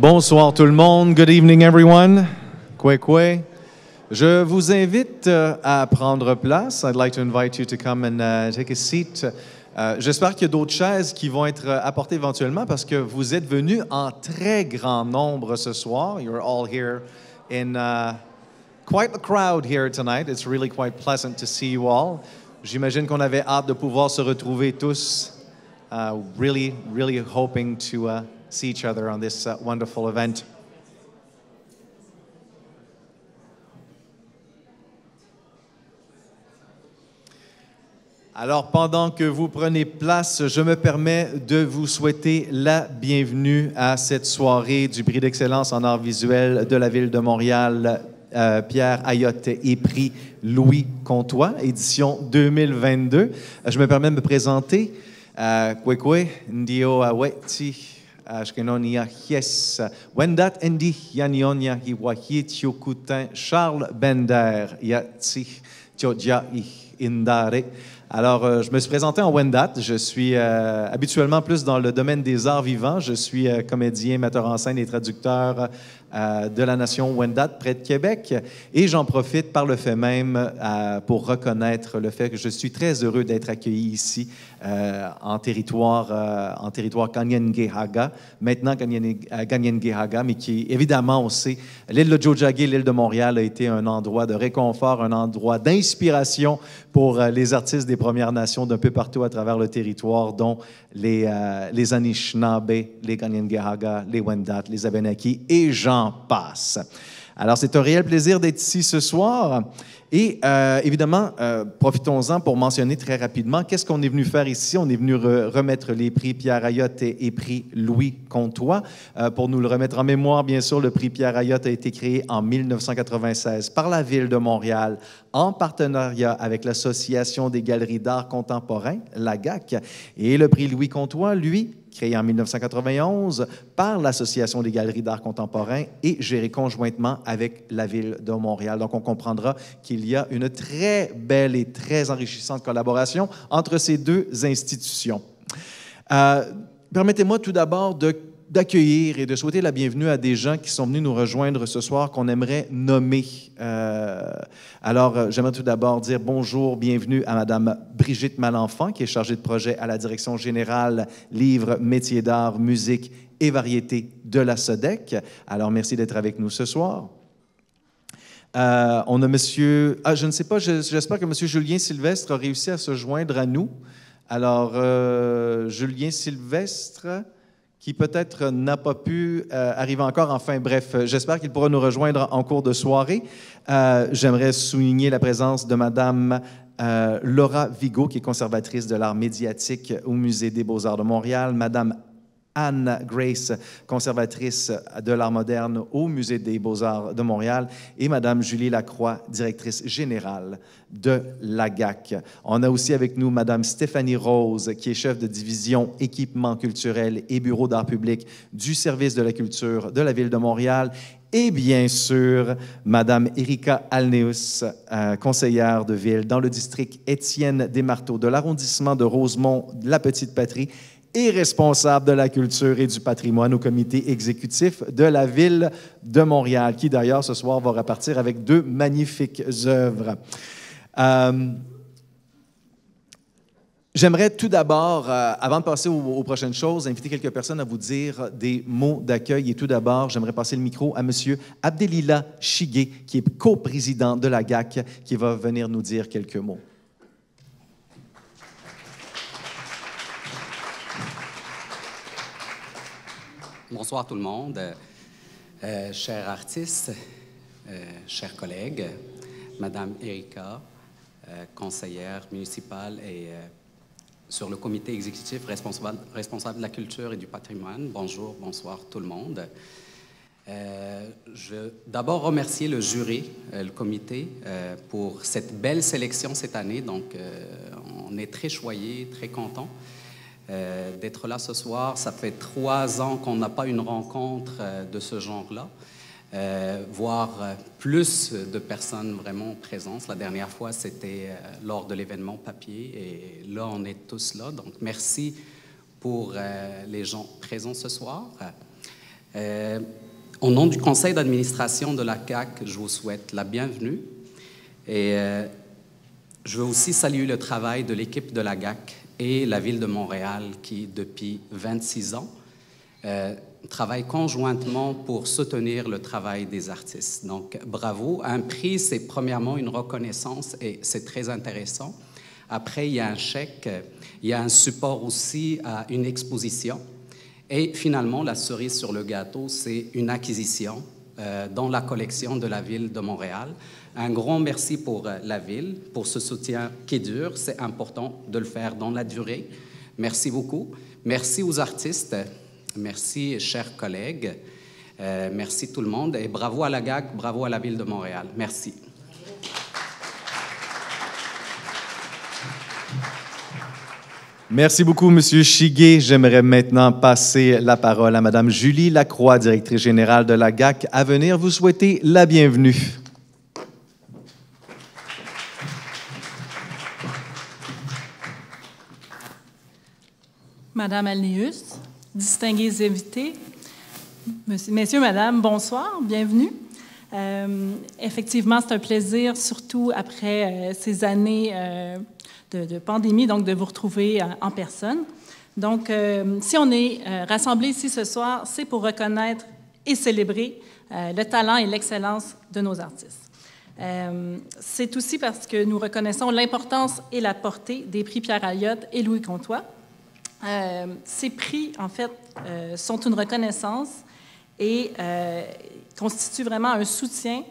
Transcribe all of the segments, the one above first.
Bonsoir tout le monde. Good evening everyone. Kwe. Je vous invite à prendre place. I'd like to invite you to come and take a seat. J'espère qu'il y a d'autres chaises qui vont être apportées éventuellement parce que vous êtes venus en très grand nombre ce soir. You're all here in quite a crowd here tonight. It's really quite pleasant to see you all. J'imagine qu'on avait hâte de pouvoir se retrouver tous. Really hoping to see each other on this wonderful event. Alors, pendant que vous prenez place, je me permets de vous souhaiter la bienvenue à cette soirée du prix d'excellence en arts visuels de la Ville de Montréal, Pierre Ayotte et prix Louis Comtois, édition 2022. Je me permets de me présenter. Kwekwe, ndio aweti, shkenonia yes. Wendat endi yanionia hiwahitio kutin Charles Bender, yatsi tiodia indare. Alors, je me suis présenté en Wendat. Je suis habituellement plus dans le domaine des arts vivants. Je suis comédien, metteur en scène et traducteur de la nation Wendat, près de Québec. Et j'en profite par le fait même pour reconnaître le fait que je suis très heureux d'être accueilli ici en territoire Kanien'kehá:ka, maintenant Kanien'kehá:ka, mais qui, évidemment, on sait, l'île de Tiohtià:ke, l'île de Montréal, a été un endroit de réconfort, un endroit d'inspiration pour les artistes des Premières Nations d'un peu partout à travers le territoire, dont les Anishinaabe, les Kanien'kehá:ka, les Wendat, les Abénaquis, et j'en passe. Alors, c'est un réel plaisir d'être ici ce soir. Et évidemment, profitons-en pour mentionner très rapidement qu'est-ce qu'on est venu faire ici. On est venu remettre les prix Pierre Ayotte et prix Louis Comtois. Pour nous le remettre en mémoire, bien sûr, le prix Pierre Ayotte a été créé en 1996 par la Ville de Montréal en partenariat avec l'Association des galeries d'art contemporain, l'AGAC. Et le prix Louis Comtois, lui, créé en 1991 par l'Association des galeries d'art contemporain et géré conjointement avec la Ville de Montréal. Donc, on comprendra qu'il y a une très belle et très enrichissante collaboration entre ces deux institutions. Permettez-moi tout d'abord d'accueillir et de souhaiter la bienvenue à des gens qui sont venus nous rejoindre ce soir qu'on aimerait nommer. Alors, j'aimerais tout d'abord dire bonjour, bienvenue à Mme Brigitte Malenfant, qui est chargée de projet à la Direction générale Livres, métiers d'art, musique et variété de la SODEC. Alors, merci d'être avec nous ce soir. On a monsieur... je ne sais pas, j'espère que M. Julien Sylvestre a réussi à se joindre à nous. Alors, Julien Sylvestre, qui peut-être n'a pas pu arriver encore. Enfin, bref, j'espère qu'il pourra nous rejoindre en cours de soirée. J'aimerais souligner la présence de Mme Laura Vigo, qui est conservatrice de l'art médiatique au Musée des Beaux-Arts de Montréal, Mme Anne Grace, conservatrice de l'art moderne au Musée des Beaux-Arts de Montréal, et Mme Julie Lacroix, directrice générale de l'AGAC. On a aussi avec nous Mme Stéphanie Rose, qui est chef de division équipement culturel et bureau d'art public du Service de la culture de la Ville de Montréal, et bien sûr, Mme Erika Alneus, conseillère de ville dans le district Étienne-Desmarteaux de l'arrondissement de Rosemont-la-Petite-Patrie, et responsable de la culture et du patrimoine au comité exécutif de la Ville de Montréal, qui d'ailleurs ce soir va repartir avec 2 magnifiques œuvres. J'aimerais tout d'abord, avant de passer aux prochaines choses, inviter quelques personnes à vous dire des mots d'accueil. Et tout d'abord, j'aimerais passer le micro à M. Abdelila Chigué, qui est coprésident de la GAC, qui va venir nous dire quelques mots. Bonsoir tout le monde, chers artistes, chers collègues, Madame Erika, conseillère municipale et sur le comité exécutif responsable de la culture et du patrimoine. Bonjour, bonsoir tout le monde. Je veux d'abord remercier le jury, le comité, pour cette belle sélection cette année. Donc, on est très choyés, très contents d'être là ce soir. Ça fait 3 ans qu'on n'a pas une rencontre de ce genre-là, voire plus de personnes vraiment présentes. La dernière fois, c'était lors de l'événement papier, et là, on est tous là. Donc, merci pour les gens présents ce soir. Au nom du conseil d'administration de la CAQ, je vous souhaite la bienvenue et je veux aussi saluer le travail de l'équipe de la GAC et la Ville de Montréal qui, depuis 26 ans, travaillent conjointement pour soutenir le travail des artistes. Donc, bravo. Un prix, c'est premièrement une reconnaissance et c'est très intéressant. Après, il y a un chèque, il y a un support aussi à une exposition. Et finalement, la cerise sur le gâteau, c'est une acquisition dans la collection de la Ville de Montréal. Un grand merci pour la Ville, pour ce soutien qui dure. C'est important de le faire dans la durée. Merci beaucoup. Merci aux artistes. Merci, chers collègues. Merci tout le monde. Et bravo à la GAC, bravo à la Ville de Montréal. Merci. Merci beaucoup, M. Chiguet. J'aimerais maintenant passer la parole à Mme Julie Lacroix, directrice générale de la GAC, à venir vous souhaiter la bienvenue. Madame Alnéus, distingués invités, messieurs, madame, bonsoir, bienvenue. Effectivement, c'est un plaisir, surtout après ces années de pandémie, donc de vous retrouver en personne. Donc, si on est rassemblés ici ce soir, c'est pour reconnaître et célébrer le talent et l'excellence de nos artistes. C'est aussi parce que nous reconnaissons l'importance et la portée des prix Pierre Aliotte et Louis Comtois. Ces prix, en fait, sont une reconnaissance et constituent vraiment un soutien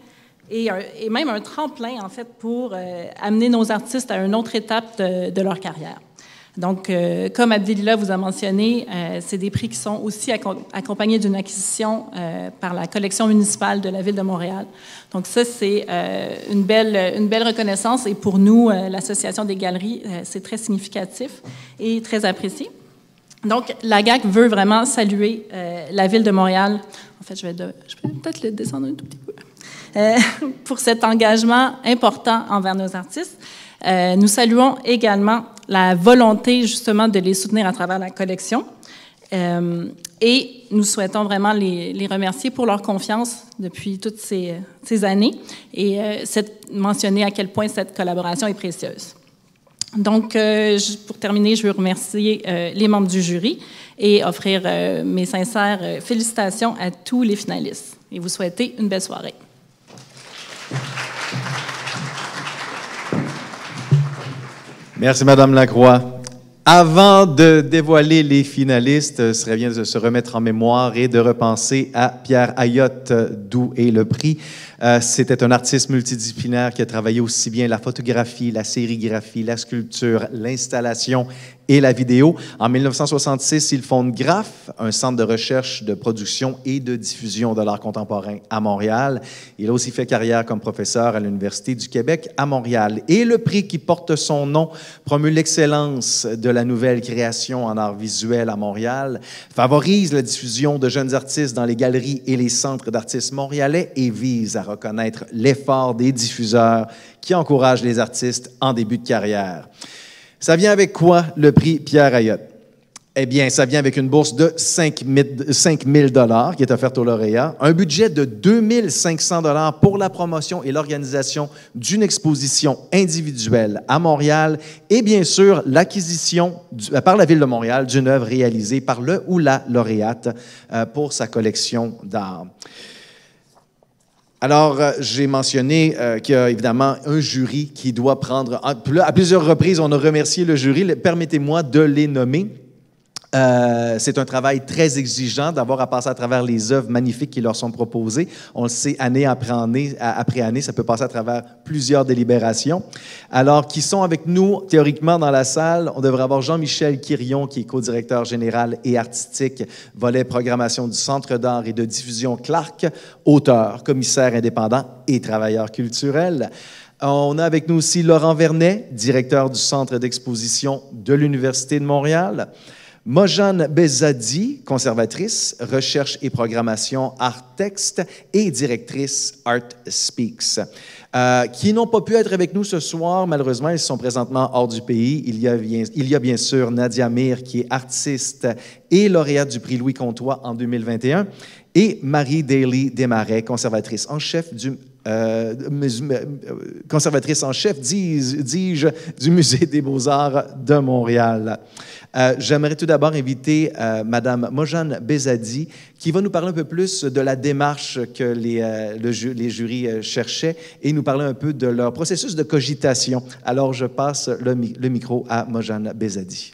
et même un tremplin, en fait, pour amener nos artistes à une autre étape de leur carrière. Donc, comme Abdelila vous a mentionné, c'est des prix qui sont aussi accompagnés d'une acquisition par la collection municipale de la Ville de Montréal. Donc, ça, c'est une belle reconnaissance et pour nous, l'Association des galeries, c'est très significatif et très apprécié. Donc, la GAC veut vraiment saluer la Ville de Montréal. En fait, je vais peut-être le descendre un tout petit peu. Pour cet engagement important envers nos artistes. Nous saluons également la volonté, justement, de les soutenir à travers la collection. Et nous souhaitons vraiment les remercier pour leur confiance depuis toutes ces années et mentionner à quel point cette collaboration est précieuse. Donc, pour terminer, je veux remercier les membres du jury et offrir mes sincères félicitations à tous les finalistes et vous souhaiter une belle soirée. Merci, Mme Lacroix. Avant de dévoiler les finalistes, ce serait bien de se remettre en mémoire et de repenser à Pierre Aliotte, d'où est le prix. C'était un artiste multidisciplinaire qui a travaillé aussi bien la photographie, la sérigraphie, la sculpture, l'installation et la vidéo. En 1966, il fonde GRAPH, un centre de recherche, de production et de diffusion de l'art contemporain à Montréal. Il a aussi fait carrière comme professeur à l'Université du Québec à Montréal. Et le prix qui porte son nom promeut l'excellence de la nouvelle création en art visuel à Montréal, favorise la diffusion de jeunes artistes dans les galeries et les centres d'artistes montréalais et vise à reconnaître l'effort des diffuseurs qui encouragent les artistes en début de carrière. Ça vient avec quoi, le prix Pierre Aliotte? Eh bien, ça vient avec une bourse de 5 000 $ qui est offerte aux lauréats, un budget de 2 500 $ pour la promotion et l'organisation d'une exposition individuelle à Montréal et bien sûr l'acquisition par la Ville de Montréal d'une œuvre réalisée par le ou la lauréate pour sa collection d'art. Alors, j'ai mentionné qu'il y a évidemment un jury qui doit prendre... À plusieurs reprises, on a remercié le jury. Permettez-moi de les nommer. C'est un travail très exigeant d'avoir à passer à travers les œuvres magnifiques qui leur sont proposées. On le sait, année après année, ça peut passer à travers plusieurs délibérations. Alors, qui sont avec nous théoriquement dans la salle, on devrait avoir Jean-Michel Quirion, qui est co-directeur général et artistique, volet programmation du Centre d'art et de diffusion Clark, auteur, commissaire indépendant et travailleur culturel. On a avec nous aussi Laurent Vernet, directeur du Centre d'exposition de l'Université de Montréal. Mojane Bezadi, conservatrice, recherche et programmation Art-Texte et directrice Art Speaks, qui n'ont pas pu être avec nous ce soir. Malheureusement, ils sont présentement hors du pays. Il y a bien sûr Nadia Mir, qui est artiste et lauréate du prix Louis Comtois en 2021, et Marie Daly Desmarais, conservatrice en chef dis-je, du Musée des Beaux-Arts de Montréal. J'aimerais tout d'abord inviter Mme Mojane Bezadi, qui va nous parler un peu plus de la démarche que les jurys cherchaient et nous parler un peu de leur processus de cogitation. Alors, je passe le micro à Mojane Bezadi.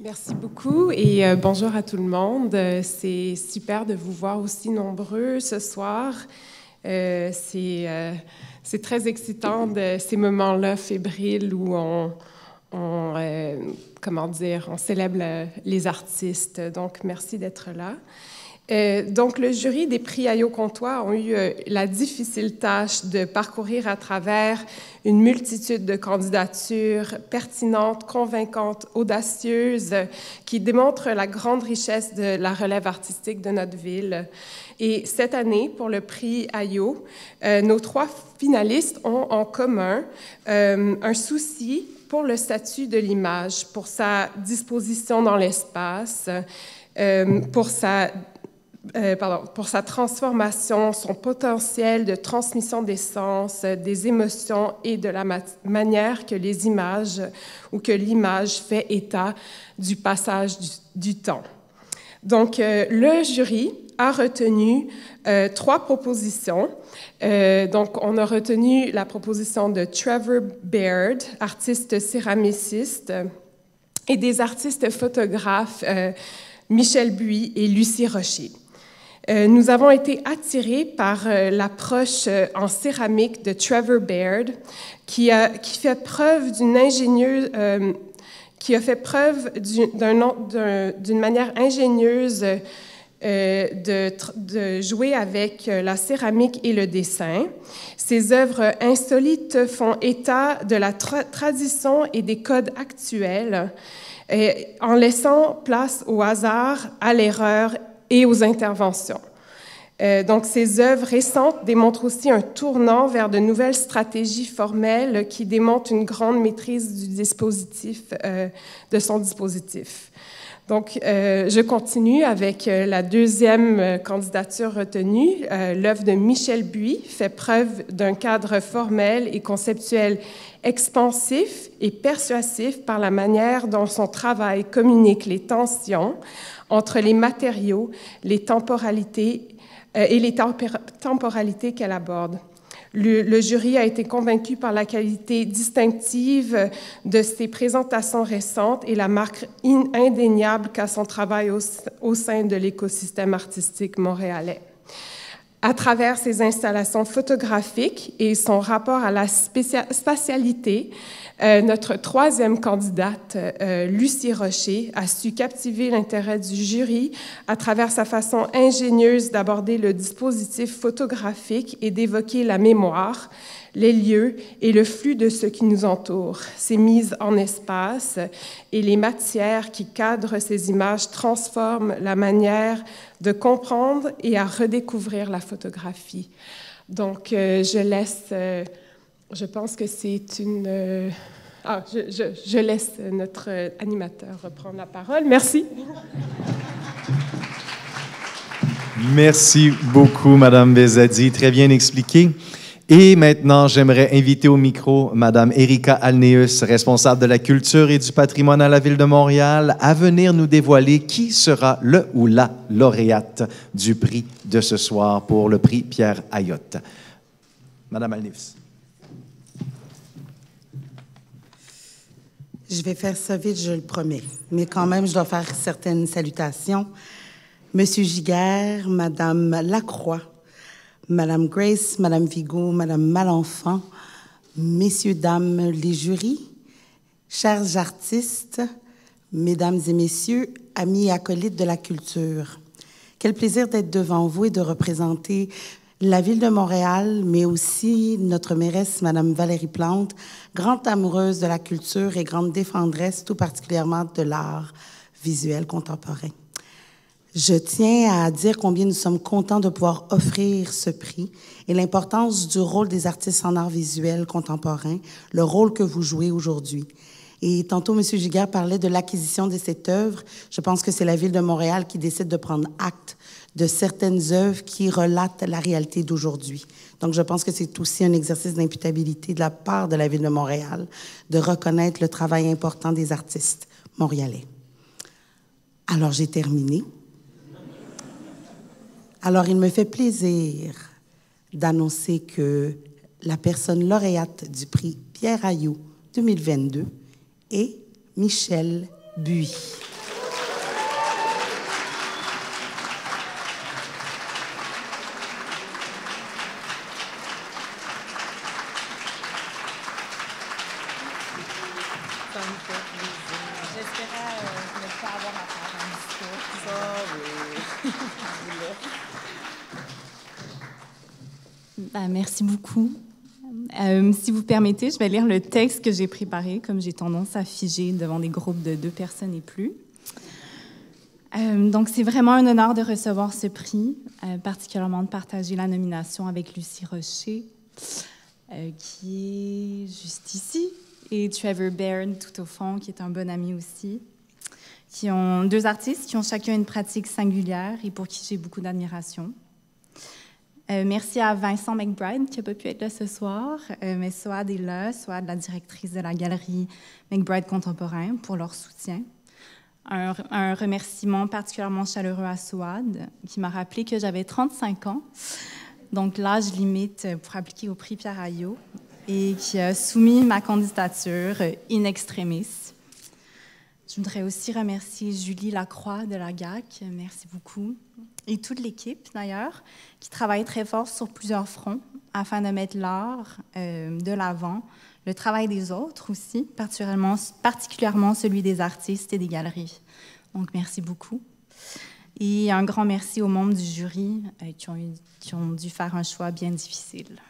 Merci beaucoup et bonjour à tout le monde. C'est super de vous voir aussi nombreux ce soir. C'est très excitant de ces moments-là fébriles où on célèbre les artistes. Donc, merci d'être là. Donc, le jury des prix Ayo-Comtois ont eu la difficile tâche de parcourir à travers une multitude de candidatures pertinentes, convaincantes, audacieuses, qui démontrent la grande richesse de la relève artistique de notre ville. Et cette année, pour le prix Ayo, nos 3 finalistes ont en commun un souci pour le statut de l'image, pour sa disposition dans l'espace, pour sa transformation, son potentiel de transmission des sens, des émotions et de la manière que les images ou que l'image fait état du passage du temps. Donc, le jury a retenu 3 propositions. Donc, on a retenu la proposition de Trevor Baird, artiste céramiciste, et des artistes photographes, Michel Buis et Lucie Rocher. Nous avons été attirés par l'approche en céramique de Trevor Baird, qui fait preuve d'une manière ingénieuse de jouer avec la céramique et le dessin. Ses œuvres insolites font état de la tradition et des codes actuels, en laissant place au hasard, à l'erreur et aux interventions. Donc, ces œuvres récentes démontrent aussi un tournant vers de nouvelles stratégies formelles qui démontrent une grande maîtrise de son dispositif. Donc, je continue avec la deuxième candidature retenue. L'œuvre de Michel Buis fait preuve d'un cadre formel et conceptuel expansif et persuasif par la manière dont son travail communique les tensions entre les matériaux, les temporalités qu'elle aborde. Le jury a été convaincu par la qualité distinctive de ses présentations récentes et la marque indéniable qu'a son travail au sein de l'écosystème artistique montréalais. À travers ses installations photographiques et son rapport à la spatialité, notre troisième candidate, Lucie Rocher, a su captiver l'intérêt du jury à travers sa façon ingénieuse d'aborder le dispositif photographique et d'évoquer la mémoire, les lieux et le flux de ce qui nous entoure. Ses mises en espace et les matières qui cadrent ces images transforment la manière de comprendre et à redécouvrir la photographie. Donc, je pense que c'est une... je laisse notre animateur reprendre la parole. Merci. Merci beaucoup, Mme Bezadi. Très bien expliqué. Et maintenant, j'aimerais inviter au micro Mme Erika Alneus, responsable de la culture et du patrimoine à la Ville de Montréal, à venir nous dévoiler qui sera le ou la lauréate du prix de ce soir pour le prix Pierre Ayotte. Mme Alneus. Je vais faire ça vite, je le promets. Mais quand même, je dois faire certaines salutations. Monsieur Giguère, Madame Lacroix, Madame Grace, Madame Vigo, Madame Malenfant, Messieurs, Dames, les jurys, chers artistes, Mesdames et Messieurs, amis et acolytes de la culture. Quel plaisir d'être devant vous et de représenter la Ville de Montréal, mais aussi notre mairesse, Madame Valérie Plante, grande amoureuse de la culture et grande défendresse, tout particulièrement de l'art visuel contemporain. Je tiens à dire combien nous sommes contents de pouvoir offrir ce prix et l'importance du rôle des artistes en art visuel contemporain, le rôle que vous jouez aujourd'hui. Et tantôt, M. Giguère parlait de l'acquisition de cette œuvre. Je pense que c'est la Ville de Montréal qui décide de prendre acte de certaines œuvres qui relatent la réalité d'aujourd'hui. Donc, je pense que c'est aussi un exercice d'imputabilité de la part de la Ville de Montréal de reconnaître le travail important des artistes montréalais. Alors, j'ai terminé. Alors, il me fait plaisir d'annoncer que la personne lauréate du prix Pierre Ayotte 2022 est Michel Buis. Merci beaucoup. Si vous permettez, je vais lire le texte que j'ai préparé, comme j'ai tendance à figer devant des groupes de 2 personnes et plus. Donc, c'est vraiment un honneur de recevoir ce prix, particulièrement de partager la nomination avec Lucie Rocher, qui est juste ici, et Trevor Baird, tout au fond, qui est un bon ami aussi, qui ont 2 artistes qui ont chacun une pratique singulière et pour qui j'ai beaucoup d'admiration. Merci à Vincent McBride qui n'a pas pu être là ce soir, mais Souad est là, Souad, la directrice de la galerie McBride Contemporain, pour leur soutien. Un remerciement particulièrement chaleureux à Souad, qui m'a rappelé que j'avais 35 ans, donc l'âge limite pour appliquer au prix Pierre Ayotte, et qui a soumis ma candidature in extremis. Je voudrais aussi remercier Julie Lacroix de la GAC, merci beaucoup, et toute l'équipe d'ailleurs, qui travaille très fort sur plusieurs fronts afin de mettre l'art de l'avant, le travail des autres aussi, particulièrement celui des artistes et des galeries. Donc, merci beaucoup. Et un grand merci aux membres du jury qui ont dû faire un choix bien difficile.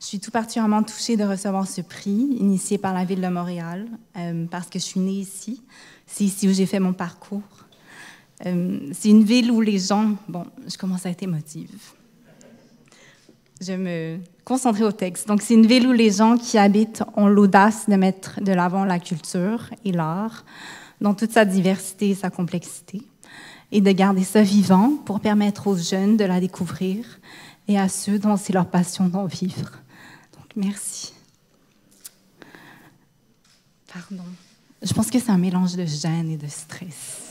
Je suis tout particulièrement touchée de recevoir ce prix, initié par la Ville de Montréal, parce que je suis née ici. C'est ici où j'ai fait mon parcours. C'est une ville où les gens... Bon, je commence à être émotive. Je vais me concentrer au texte. Donc, c'est une ville où les gens qui habitent ont l'audace de mettre de l'avant la culture et l'art dans toute sa diversité et sa complexité, et de garder ça vivant pour permettre aux jeunes de la découvrir et à ceux dont c'est leur passion d'en vivre. Donc, merci. Pardon. Je pense que c'est un mélange de gêne et de stress.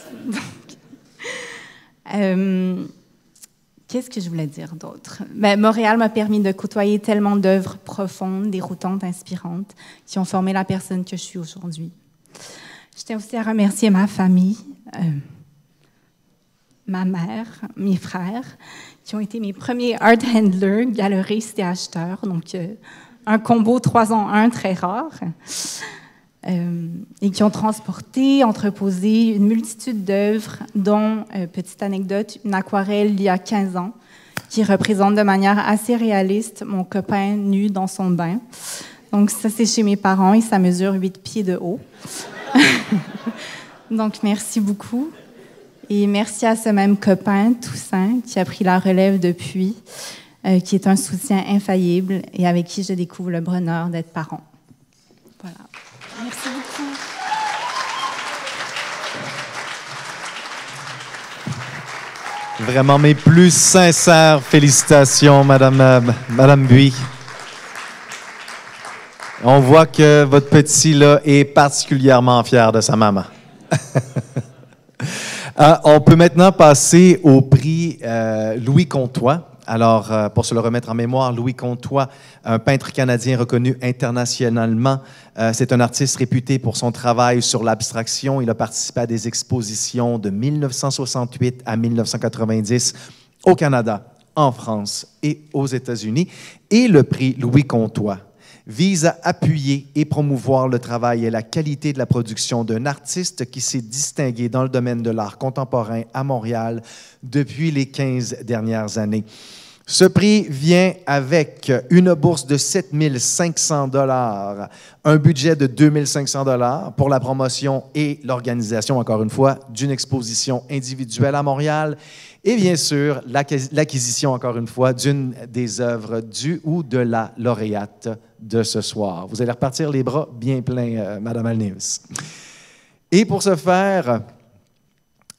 Qu'est-ce que je voulais dire d'autre? Montréal m'a permis de côtoyer tellement d'œuvres profondes, déroutantes, inspirantes, qui ont formé la personne que je suis aujourd'hui. Je tiens aussi à remercier ma famille, ma mère, mes frères, qui ont été mes premiers art handlers, galeristes et acheteurs, donc un combo 3 en 1 très rare. Et qui ont transporté, entreposé une multitude d'œuvres, dont, petite anecdote, une aquarelle il y a 15 ans, qui représente de manière assez réaliste mon copain nu dans son bain. Donc ça, c'est chez mes parents et ça mesure 8 pieds de haut. Donc merci beaucoup. Et merci à ce même copain, Toussaint, qui a pris la relève depuis, qui est un soutien infaillible et avec qui je découvre le bonheur d'être parent. Voilà. Merci beaucoup. Vraiment mes plus sincères félicitations, Madame Buis. On voit que votre petit là est particulièrement fier de sa maman. On peut maintenant passer au prix Louis Comtois. Alors, pour se le remettre en mémoire, Louis Comtois, un peintre canadien reconnu internationalement. C'est un artiste réputé pour son travail sur l'abstraction. Il a participé à des expositions de 1968 à 1990 au Canada, en France et aux États-Unis. Et le prix Louis Comtois vise à appuyer et promouvoir le travail et la qualité de la production d'un artiste qui s'est distingué dans le domaine de l'art contemporain à Montréal depuis les 15 dernières années. Ce prix vient avec une bourse de 7 500 $, un budget de 2 500 $ pour la promotion et l'organisation, encore une fois, d'une exposition individuelle à Montréal Et bien sûr, l'acquisition, encore une fois, d'une des œuvres du ou de la lauréate de ce soir. Vous allez repartir les bras bien pleins, Madame Alneus. Et pour ce faire,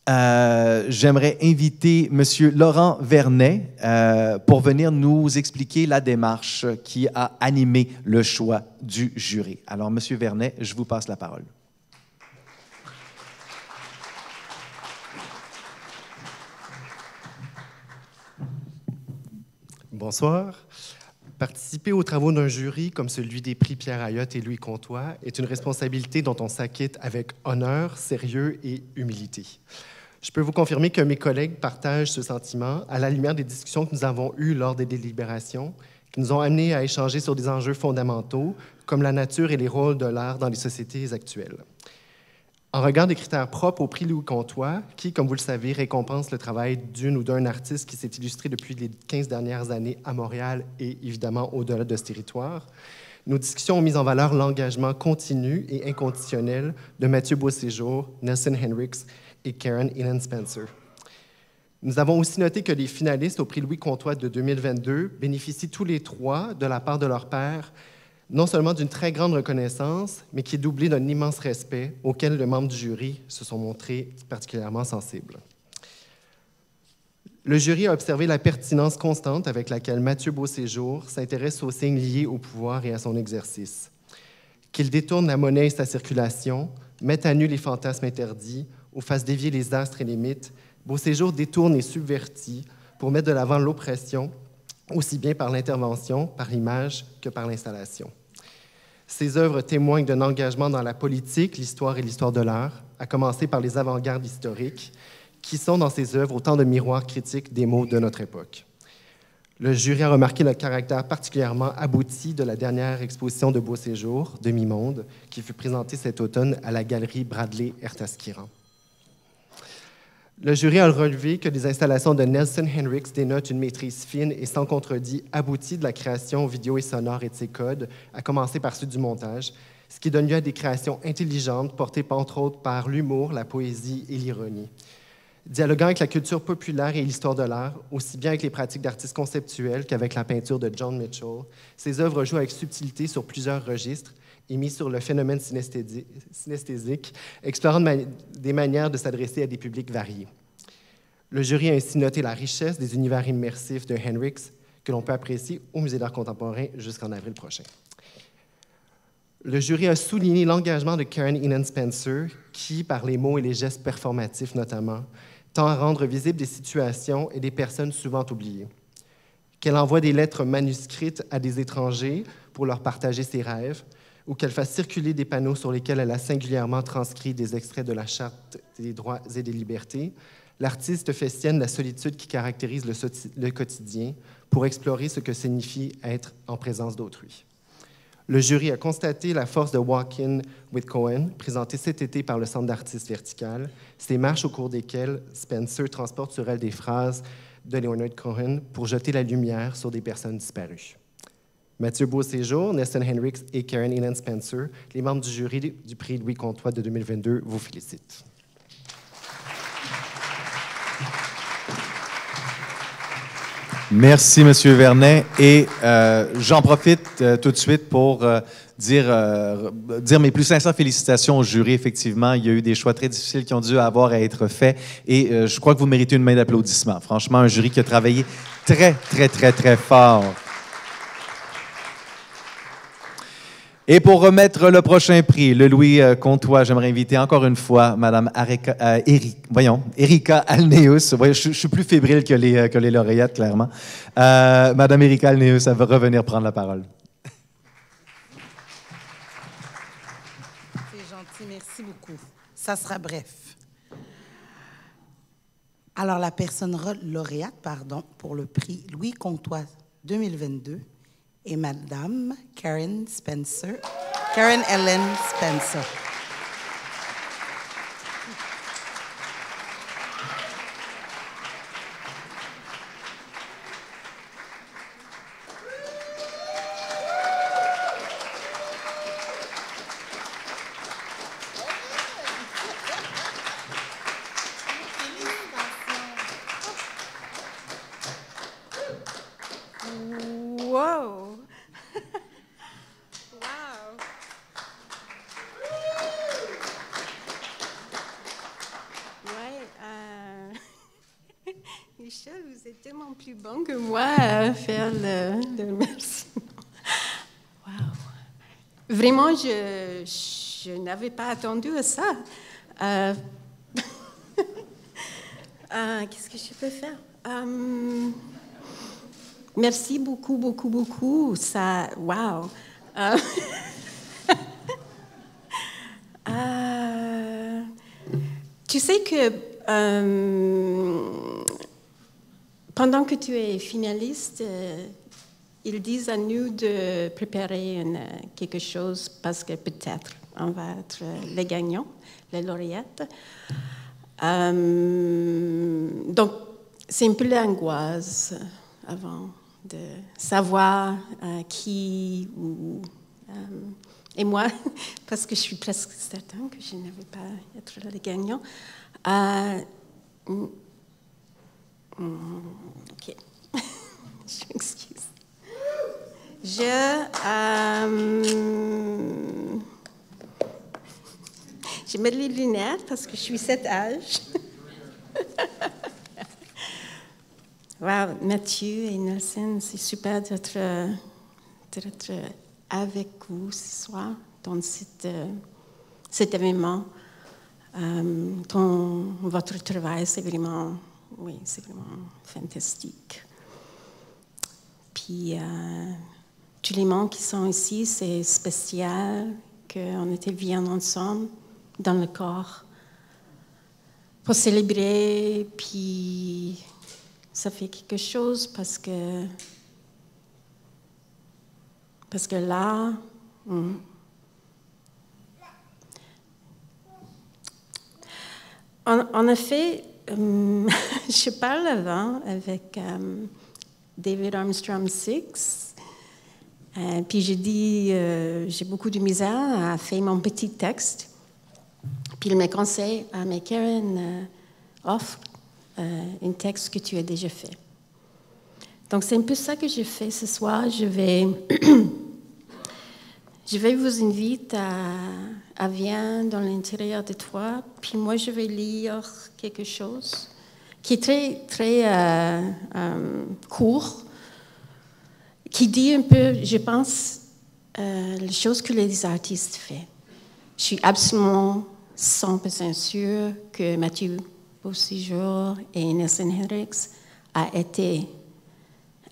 j'aimerais inviter M. Laurent Vernet pour venir nous expliquer la démarche qui a animé le choix du jury. Alors, M. Vernet, je vous passe la parole. Bonsoir. Participer aux travaux d'un jury comme celui des prix Pierre Ayotte et Louis Comtois est une responsabilité dont on s'acquitte avec honneur, sérieux et humilité. Je peux vous confirmer que mes collègues partagent ce sentiment à la lumière des discussions que nous avons eues lors des délibérations, qui nous ont amenés à échanger sur des enjeux fondamentaux comme la nature et les rôles de l'art dans les sociétés actuelles. En regard des critères propres au prix Louis Comtois, qui, comme vous le savez, récompense le travail d'une ou d'un artiste qui s'est illustré depuis les 15 dernières années à Montréal et évidemment au-delà de ce territoire, nos discussions ont mis en valeur l'engagement continu et inconditionnel de Mathieu Beauséjour, Nelson Hendricks et Karen Enan Spencer. Nous avons aussi noté que les finalistes au prix Louis Comtois de 2022 bénéficient tous les trois, de la part de leur père, non seulement d'une très grande reconnaissance, mais qui est doublée d'un immense respect auquel les membres du jury se sont montrés particulièrement sensibles. Le jury a observé la pertinence constante avec laquelle Mathieu Beauséjour s'intéresse aux signes liés au pouvoir et à son exercice. Qu'il détourne la monnaie et sa circulation, mette à nu les fantasmes interdits ou fasse dévier les astres et les mythes, Beauséjour détourne et subvertit pour mettre de l'avant l'oppression, aussi bien par l'intervention, par l'image que par l'installation. Ces œuvres témoignent d'un engagement dans la politique, l'histoire et l'histoire de l'art, à commencer par les avant-gardes historiques, qui sont dans ces œuvres autant de miroirs critiques des mots de notre époque. Le jury a remarqué le caractère particulièrement abouti de la dernière exposition de Beauséjour, Demi-monde, qui fut présentée cet automne à la galerie Bradley Ertaskiran. Le jury a relevé que les installations de Nelson Hendricks dénotent une maîtrise fine et sans contredit aboutie de la création vidéo et sonore et de ses codes, à commencer par ceux du montage, ce qui donne lieu à des créations intelligentes portées entre autres par l'humour, la poésie et l'ironie. Dialoguant avec la culture populaire et l'histoire de l'art, aussi bien avec les pratiques d'artistes conceptuels qu'avec la peinture de John Mitchell, ces œuvres jouent avec subtilité sur plusieurs registres et mis sur le phénomène synesthésique, explorant des manières de s'adresser à des publics variés. Le jury a ainsi noté la richesse des univers immersifs de Hendricks que l'on peut apprécier au Musée d'art contemporain jusqu'en avril prochain. Le jury a souligné l'engagement de Karen Enan Spencer qui, par les mots et les gestes performatifs notamment, tend à rendre visibles des situations et des personnes souvent oubliées. Qu'elle envoie des lettres manuscrites à des étrangers pour leur partager ses rêves, ou qu'elle fasse circuler des panneaux sur lesquels elle a singulièrement transcrit des extraits de la Charte des droits et des libertés, l'artiste fait sienne la solitude qui caractérise le quotidien pour explorer ce que signifie être en présence d'autrui. Le jury a constaté la force de Walk-in with Cohen, présentée cet été par le Centre d'artistes vertical, ces marches au cours desquelles Spencer transporte sur elle des phrases de Leonard Cohen pour jeter la lumière sur des personnes disparues. Mathieu Beauséjour, Nelson Hendricks et Karen Enan Spencer, les membres du jury du prix Louis Comtois de 2022, vous félicitent. Merci, M. Vernet. Et j'en profite tout de suite pour dire mes plus sincères félicitations au jury. Effectivement, il y a eu des choix très difficiles qui ont dû avoir à être faits. Et je crois que vous méritez une main d'applaudissement. Franchement, un jury qui a travaillé très, très, très, très fort. Et pour remettre le prochain prix, le Louis Comtois, j'aimerais inviter encore une fois Mme Erika Alneus. Je suis plus fébrile que les lauréates, clairement. Mme Erika Alneus, elle va revenir prendre la parole. C'est gentil, merci beaucoup. Ça sera bref. Alors, la personne lauréate, pour le prix Louis Comtois 2022, et Madame Karen Ellen Spencer. Wow! Wow! Ouais, Michel, vous êtes tellement plus bon que moi à faire le remerciement. Wow! Vraiment, je n'avais pas attendu à ça. Qu'est-ce que je peux faire? Merci beaucoup, beaucoup, beaucoup. Ça, wow. Tu sais que pendant que tu es finaliste, ils disent à nous de préparer quelque chose parce que peut-être on va être les gagnants, les lauréates. Donc, c'est un peu l'angoisse avant de savoir qui ou... et moi, parce que je suis presque certaine que je ne vais pas être le gagnant. OK. Je m'excuse. Je mets les lunettes parce que je suis cet âge. Wow, Mathieu et Nelson, c'est super d'être avec vous ce soir dans cet événement. Votre travail, c'est vraiment fantastique. Puis, tous les membres qui sont ici, c'est spécial qu'on était bien ensemble dans le corps pour célébrer, puis ça fait quelque chose parce que là, en effet, je parle avant avec David Armstrong 6, puis j'ai dit, j'ai beaucoup de misère à faire mon petit texte. Puis il me conseille, mais Karen, offre un texte que tu as déjà fait. Donc c'est un peu ça que j'ai fait ce soir. Je vais vous inviter à venir dans l'intérieur de toi, puis moi je vais lire quelque chose qui est très, très court, qui dit un peu, je pense, les choses que les artistes font. Je suis absolument 100% sûre que Mathieu Beauséjour et Nelson Hendricks a été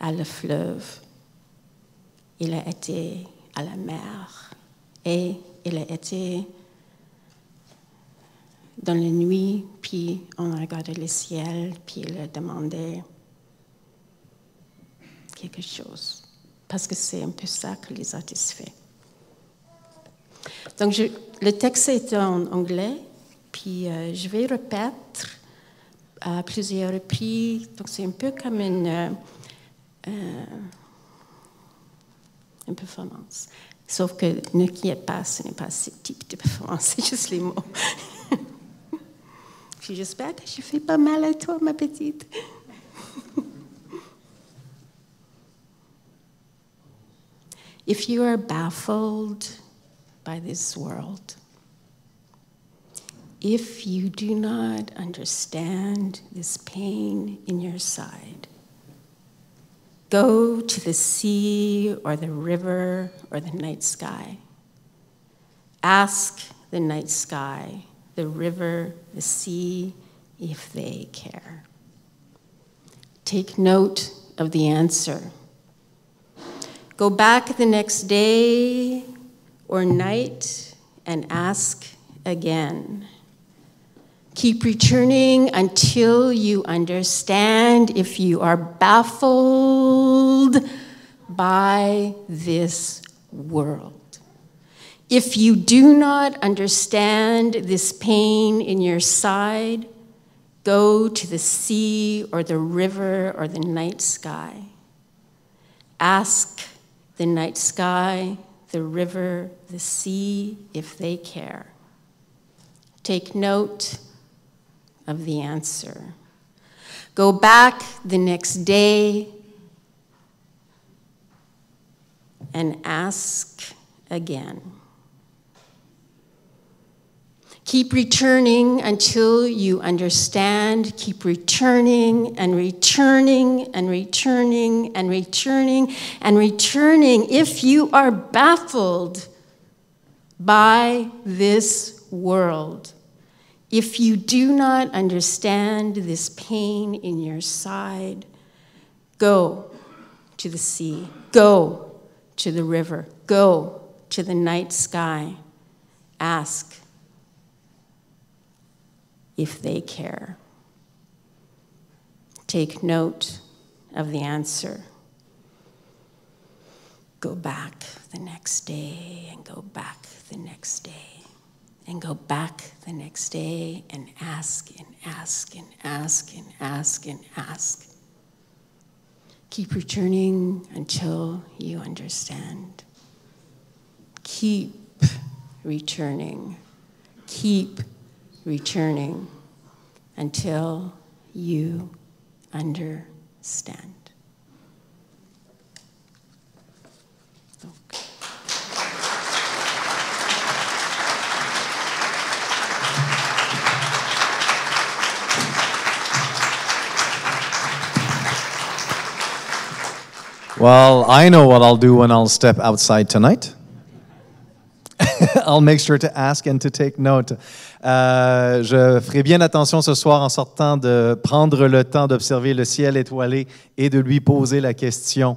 à le fleuve, il a été à la mer et il a été dans la nuit, puis on a regardé le ciel, puis il a demandé quelque chose. Parce que c'est un peu ça que les artistes font. Donc, le texte est en anglais, puis je vais répéter à plusieurs reprises. Donc, c'est un peu comme une performance. Sauf que ne qui est pas, ce n'est pas ce type de performance, c'est juste les mots. Puis j'espère que je fais pas mal à toi, ma petite. If you are baffled by this world, if you do not understand this pain in your side, go to the sea or the river or the night sky. Ask the night sky, the river, the sea, if they care. Take note of the answer. Go back the next day or night and ask again. Keep returning until you understand if you are baffled by this world. If you do not understand this pain in your side, go to the sea or the river or the night sky. Ask the night sky, the river, the sea, if they care. Take note of the answer. Go back the next day and ask again. Keep returning until you understand. Keep returning and returning and returning and returning and returning. If you are baffled by this world, if you do not understand this pain in your side, go to the sea, go to the river, go to the night sky, ask if they care. Take note of the answer. Go back the next day and go back the next day and go back the next day and ask and ask and ask and ask and ask. Keep returning until you understand. Keep returning. Keep returning until you understand. Okay. Well, I know what I'll do when I'll step outside tonight. I'll make sure to ask and to take note. Je ferai bien attention ce soir en sortant de prendre le temps d'observer le ciel étoilé et de lui poser la question,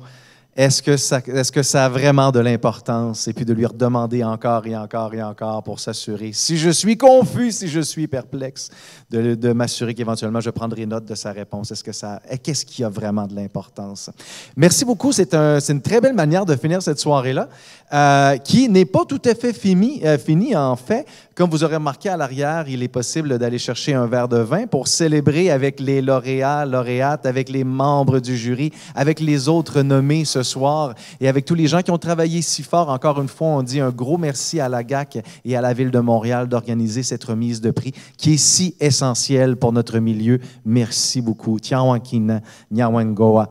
est-ce que ça a vraiment de l'importance? Et puis de lui redemander encore et encore et encore pour s'assurer, si je suis confus, si je suis perplexe, de m'assurer qu'éventuellement je prendrai note de sa réponse. Qu'est-ce qui a vraiment de l'importance? Merci beaucoup. C'est une très belle manière de finir cette soirée-là, qui n'est pas tout à fait finie en fait. Comme vous aurez remarqué à l'arrière, il est possible d'aller chercher un verre de vin pour célébrer avec les lauréats, lauréates, avec les membres du jury, avec les autres nommés ce soir et avec tous les gens qui ont travaillé si fort. Encore une fois, on dit un gros merci à la GAC et à la Ville de Montréal d'organiser cette remise de prix qui est si essentielle pour notre milieu. Merci beaucoup. Tiawankina, Nyawangoa.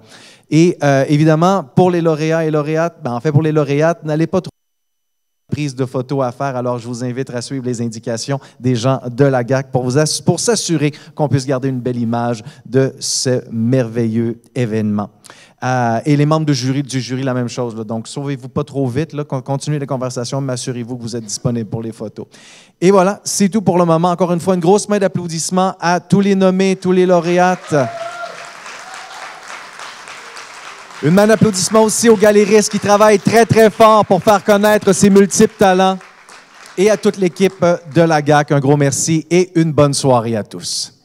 Et évidemment, pour les lauréats et lauréates, pour les lauréates, n'allez pas trop prise de photos à faire, alors je vous invite à suivre les indications des gens de la GAC pour s'assurer qu'on puisse garder une belle image de ce merveilleux événement. Et les membres du jury, la même chose. Là. Donc, sauvez-vous pas trop vite. Là, continuez les conversations, mais assurez-vous que vous êtes disponible pour les photos. Et voilà, c'est tout pour le moment. Encore une fois, une grosse main d'applaudissements à tous les nommés, tous les lauréates. Une main d'applaudissement aussi aux galéristes qui travaillent très, très fort pour faire connaître ces multiples talents. Et à toute l'équipe de la GAC, un gros merci et une bonne soirée à tous.